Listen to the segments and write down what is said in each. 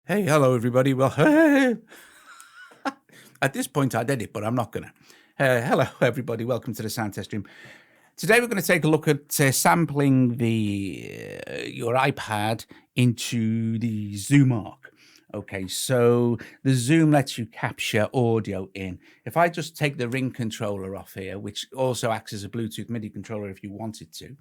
Hey, hello, everybody. Well, hey. At this point, I'd edit, but I'm not going to. Hello, everybody. Welcome to the sound test stream. Today, we're going to take a look at sampling your iPad into the Zoom ARC. Okay, so the Zoom lets you capture audio in. If I just take the ring controller off here, which also acts as a Bluetooth MIDI controller if you wanted to,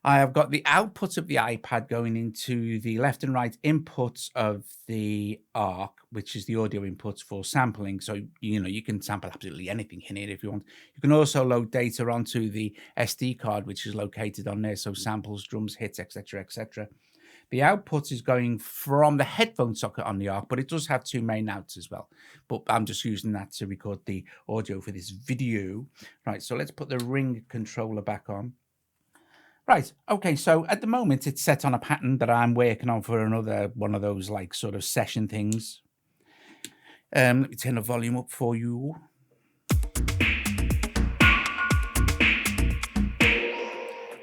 I have got the output of the iPad going into the left and right inputs of the ARC, which is the audio inputs for sampling. So, you can sample absolutely anything in it if you want. You can also load data onto the SD card, which is located on there. So samples, drums, hits, etc., etc. The output is going from the headphone socket on the ARC, but it does have two main outs as well. But I'm just using that to record the audio for this video. Right, so let's put the ring controller back on. Right. Okay. So at the moment, it's set on a pattern that I'm working on for another one of those like sort of session things. Let me turn the volume up for you.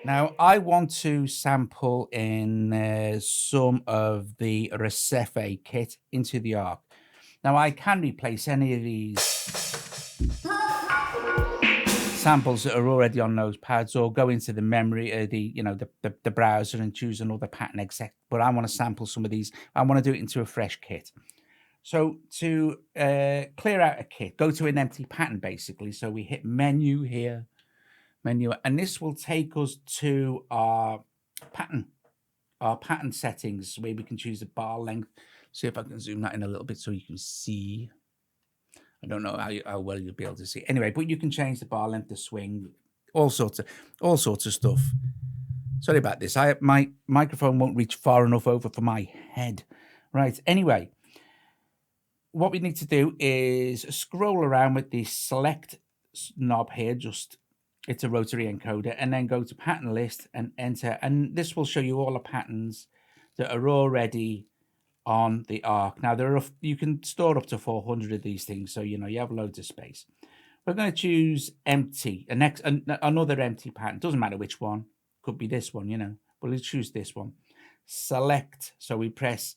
Now, I want to sample in some of the Recefe kit into the ARC. Now, I can replace any of these samples that are already on those pads, or go into the memory, the browser and choose another pattern except. But I want to sample some of these. I want to do it into a fresh kit. So to clear out a kit, go to an empty pattern basically. So we hit menu here, menu, and this will take us to our pattern settings where we can choose the bar length. See if I can zoom that in a little bit so you can see. I don't know how well you'll be able to see. Anyway, but you can change the bar length, the swing, all sorts of stuff. Sorry about this. My microphone won't reach far enough over for my head. Right. Anyway, what we need to do is scroll around with the select knob here. It's a rotary encoder, and then go to pattern list and enter. And this will show you all the patterns that are already on the ARC. Now you can store up to 400 of these things, so you have loads of space. We're going to choose empty, another empty pattern. Doesn't matter which one, could be this one, but let's choose this one. Select, so we press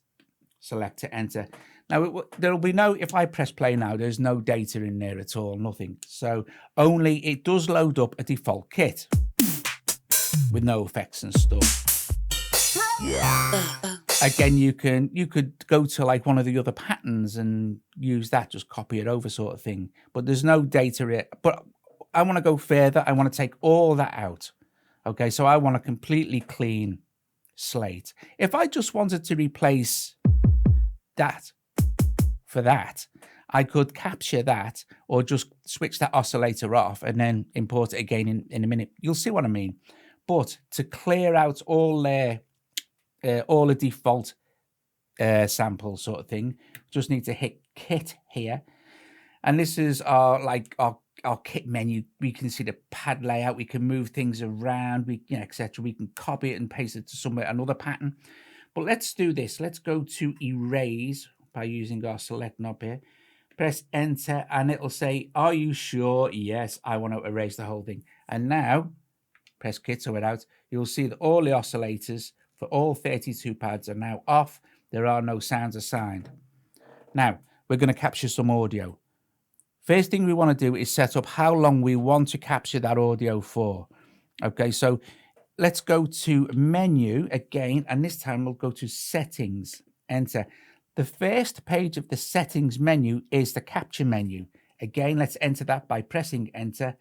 select to enter. Now there'll be if I press play now, there's no data in there at all, nothing. So only it does load up a default kit with no effects and stuff. Again, you could go to like one of the other patterns and use that, just copy it over sort of thing. But there's no data yet. But I want to go further. I want to take all that out. Okay, so I want a completely clean slate. If I just wanted to replace that for that, I could capture that or just switch that oscillator off and then import it again in a minute. You'll see what I mean. But to clear out all the default sample sort of thing, just need to hit kit here, and this is our kit menu. We can see the pad layout, we can move things around, etc. We can copy it and paste it to another pattern. But let's do this. Let's go to erase by using our select knob here. Press enter and it'll say, are you sure? Yes, I want to erase the whole thing. And now press kit so it out. You'll see that all the oscillators for all 32 pads are now off. There are no sounds assigned. Now, we're going to capture some audio. First thing we want to do is set up how long we want to capture that audio for. Okay, so let's go to menu again, and this time we'll go to settings, enter. The first page of the settings menu is the capture menu. Again, let's enter that by pressing enter.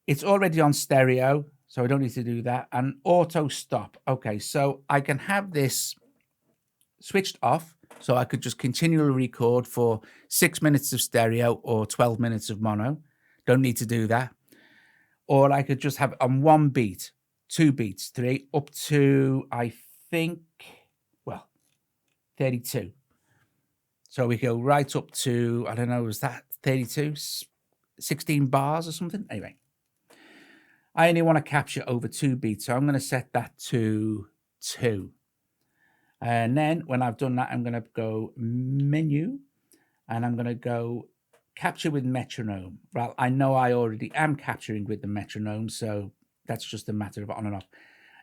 It's already on stereo, so I don't need to do that. And auto stop. Okay, so I can have this switched off, so I could just continually record for 6 minutes of stereo or 12 minutes of mono. Don't need to do that. Or I could just have it on 1 beat, 2 beats, 3, up to, I think, 32. So we go right up to, I don't know, was that 32? 16 bars or something? Anyway. I only want to capture over 2 beats, so I'm going to set that to 2. And then when I've done that, I'm going to go menu, and I'm going to go capture with metronome. Well, I know I already am capturing with the metronome, so that's just a matter of on and off.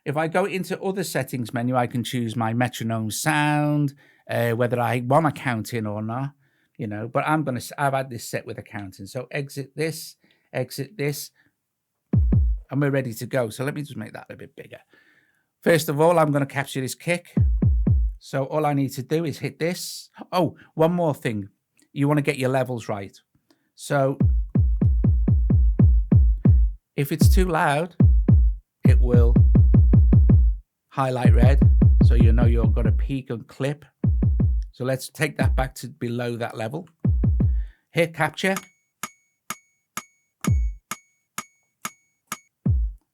If I go into other settings menu, I can choose my metronome sound, whether I want to count in or not, you know, but I've had this set with accounting. So exit this, and we're ready to go. So let me just make that a bit bigger. First of all, I'm going to capture this kick. So all I need to do is hit this. Oh, one more thing. You want to get your levels right. So if it's too loud, it will highlight red. So you know you're going to peak and clip. So let's take that back to below that level. Hit capture.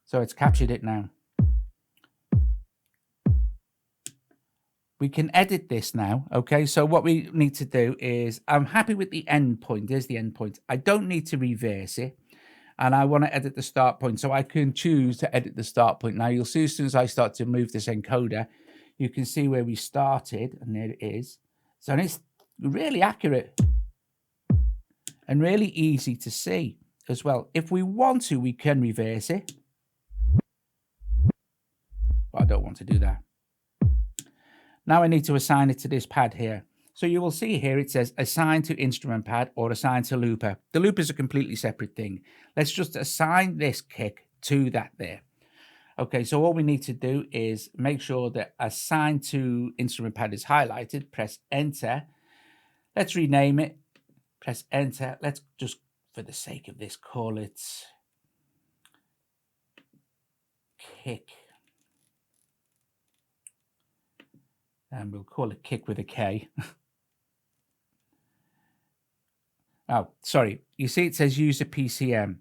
So it's captured it now. We can edit this now, okay? So what we need to do is, I'm happy with the end point. There's the end point. I don't need to reverse it. And I want to edit the start point. So I can choose to edit the start point. Now you'll see as soon as I start to move this encoder, you can see where we started, and there it is. So it's really accurate and really easy to see as well. If we want to, we can reverse it. But I don't want to do that. Now I need to assign it to this pad here. So you will see here it says assign to instrument pad or assign to looper. The loop is a completely separate thing. Let's just assign this kick to that there. Okay, so all we need to do is make sure that assign to instrument pad is highlighted. Press enter. Let's rename it. Press enter. Let's just, for the sake of this, call it kick. And we'll call it kick with a K. Oh, sorry. You see it says user PCM.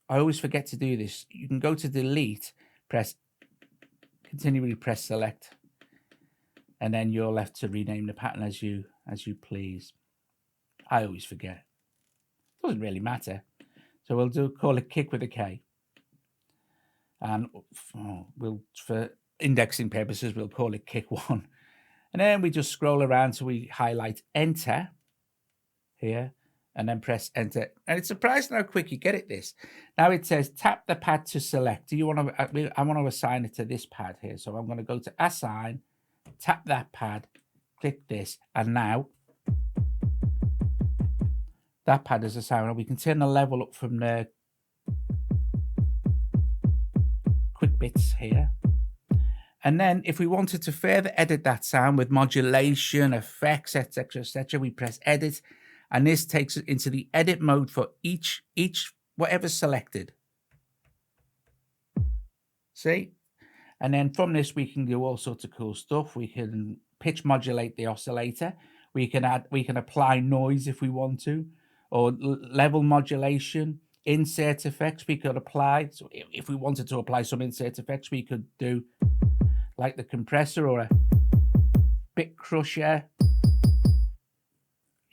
I always forget to do this. You can go to delete, continually press select, and then you're left to rename the pattern as you please. I always forget. Doesn't really matter. So we'll call it kick with a K. And we'll, for indexing purposes, we'll call it kick 1. And then we just scroll around so we highlight enter here and then press enter. And it's surprising how quick you get at this. Now it says tap the pad to select. Do you want to, I want to assign it to this pad here. So I'm going to go to assign, tap that pad, click this. And now that pad is assigned. We can turn the level up from the quick bits here. And then if we wanted to further edit that sound with modulation, effects, etc., we press edit. And this takes it into the edit mode for each whatever's selected. See? And then from this, we can do all sorts of cool stuff. We can pitch modulate the oscillator. We can apply noise if we want to, or level modulation, insert effects we could apply. So if we wanted to apply some insert effects, we could do like the compressor or a bit crusher,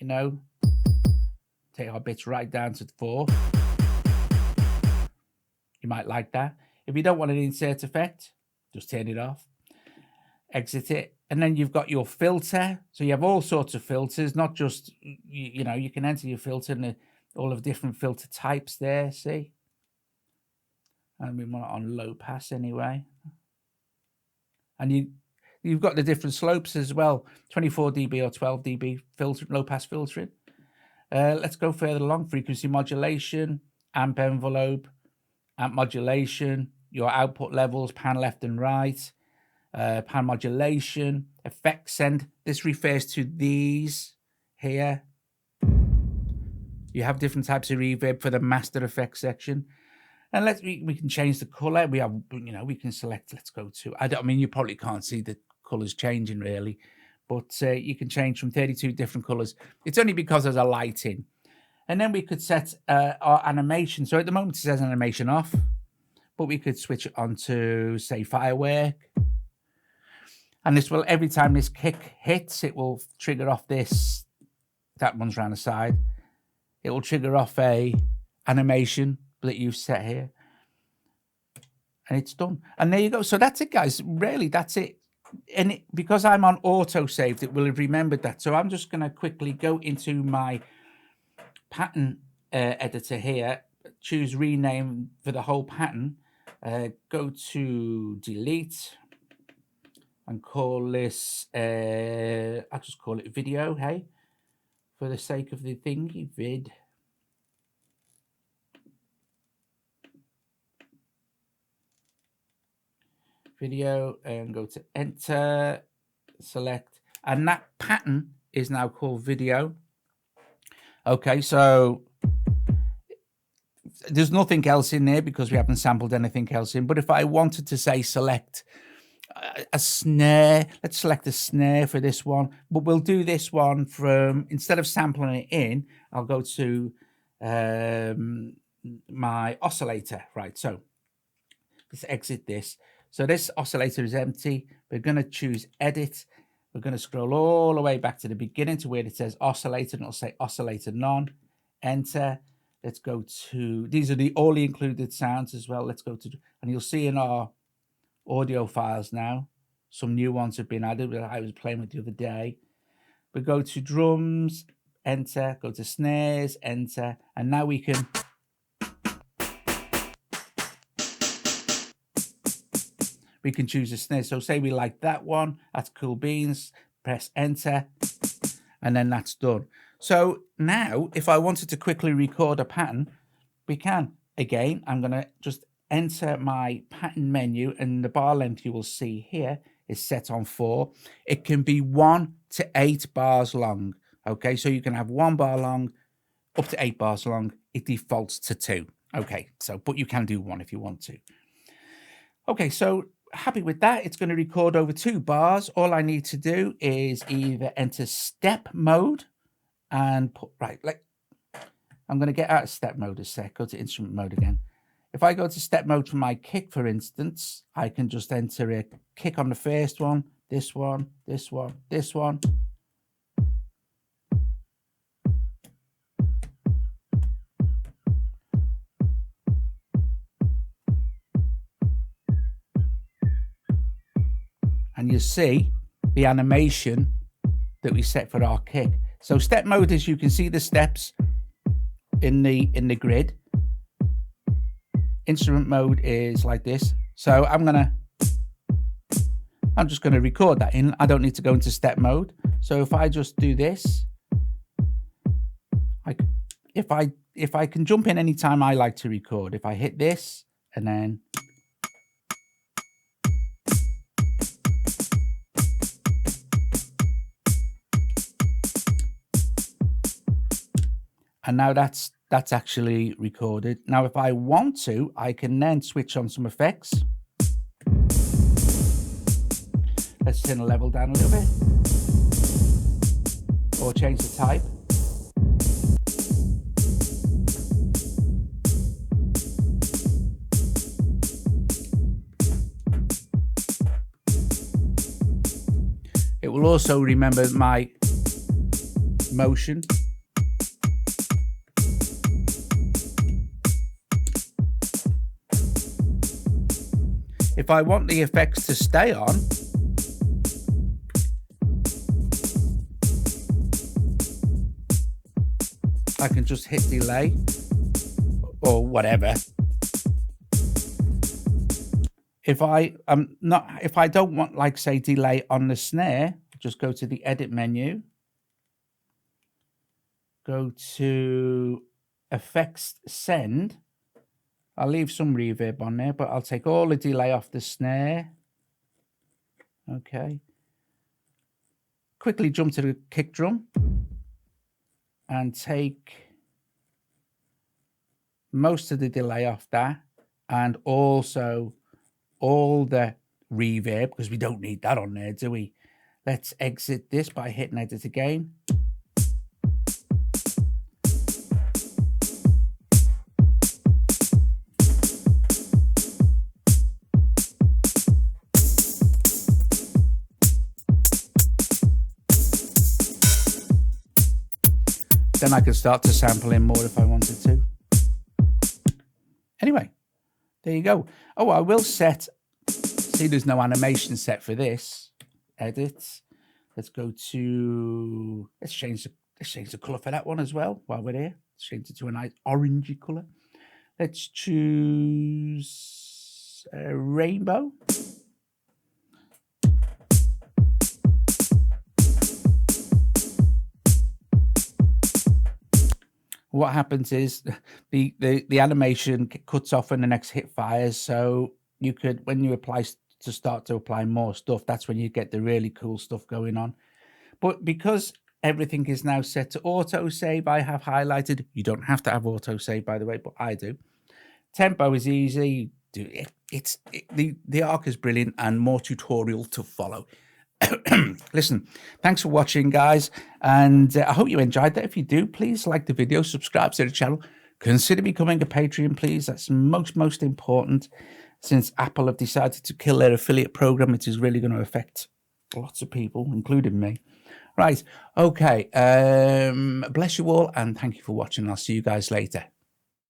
you know, take our bits right down to 4. You might like that. If you don't want an insert effect, just turn it off, exit it. And then you've got your filter. So you have all sorts of filters, not just, you know, you can enter your filter and all of different filter types there, see? And we want it on low pass anyway. And you've got the different slopes as well, 24 dB or 12 dB filter, low pass filtering. Let's go further along. Frequency modulation, amp envelope, amp modulation, your output levels, pan left and right, pan modulation, effect send. This refers to these here. You have different types of reverb for the master effects section. And we can change the color. We have, you know, we can select, let's go to, I mean, you probably can't see the colors changing really, but you can change from 32 different colors. It's only because there's a light in. And then we could set our animation. So at the moment it says animation off, but we could switch it on to, say, firework. And this will, every time this kick hits, it will trigger off this, that runs around the side. It will trigger off a animation that you've set here, and it's done. And there you go. So that's it, guys. Really, that's it. And because I'm on auto saved, it will have remembered that. So I'm just going to quickly go into my pattern editor here, choose rename for the whole pattern, go to delete, and call this, I'll just call it video, hey, for the sake of the thingy, video, and go to enter, select, and that pattern is now called video. Okay, so there's nothing else in there because we haven't sampled anything else in. But if I wanted to say select a snare, let's select a snare for this one. But we'll do this one from, instead of sampling it in, I'll go to my oscillator. Right, so let's exit this. So this oscillator is empty. We're going to choose edit. We're going to scroll all the way back to the beginning to where it says oscillator, and it'll say oscillator none. Enter. Let's go to, these are the all included sounds as well. Let's go to, and you'll see in our audio files now, some new ones have been added that I was playing with the other day. We go to drums, enter, go to snares, enter, and now we can choose a snare. So say we like that one, that's cool beans, press enter, and then that's done. So now if I wanted to quickly record a pattern, we can. Again, I'm going to just enter my pattern menu, and the bar length you will see here is set on 4. It can be 1 to 8 bars long. Okay, so you can have 1 bar long up to 8 bars long. It defaults to 2. Okay, so but you can do 1 if you want to. Okay, so happy with that. It's going to record over 2 bars. All I need to do is either enter step mode and put, right, like I'm going to get out of step mode a sec, go to instrument mode again. If I go to step mode for my kick, for instance, I can just enter a kick on the first one, this one, this one, this one. And you see the animation that we set for our kick. So step mode is, you can see the steps in the grid. Instrument mode is like this. So I'm just gonna record that in. I don't need to go into step mode. So if I just do this, if I can jump in anytime I like to record. If I hit this and then and now that's actually recorded. Now, if I want to, I can then switch on some effects. Let's turn the level down a little bit, or change the type. It will also remember my motion. If I want the effects to stay on, I can just hit delay or whatever. If I don't want, like, say, delay on the snare, just go to the edit menu, go to effects, send. I'll leave some reverb on there, but I'll take all the delay off the snare. Okay. Quickly jump to the kick drum and take most of the delay off that, and also all the reverb, because we don't need that on there, do we? Let's exit this by hitting edit again. Then I can start to sample in more if I wanted to. Anyway, there you go. Oh, I will set, see there's no animation set for this. Edit. Let's go to, let's change the color for that one as well while we're here. Let's change it to a nice orangey color. Let's choose a rainbow. what happens is the animation cuts off when the next hit fires. So you could, when you start to apply more stuff, that's when you get the really cool stuff going on. But because everything is now set to autosave, I have highlighted, you don't have to have autosave, by the way, but I do. Tempo is easy. The ARQ is brilliant, and more tutorial to follow. Listen, thanks for watching, guys, and I hope you enjoyed that. If you do, please like the video, subscribe to the channel, consider becoming a Patreon, please. That's most important. Since Apple have decided to kill their affiliate program, it is really going to affect lots of people, including me. Right, okay, bless you all, and thank you for watching. I'll see you guys later.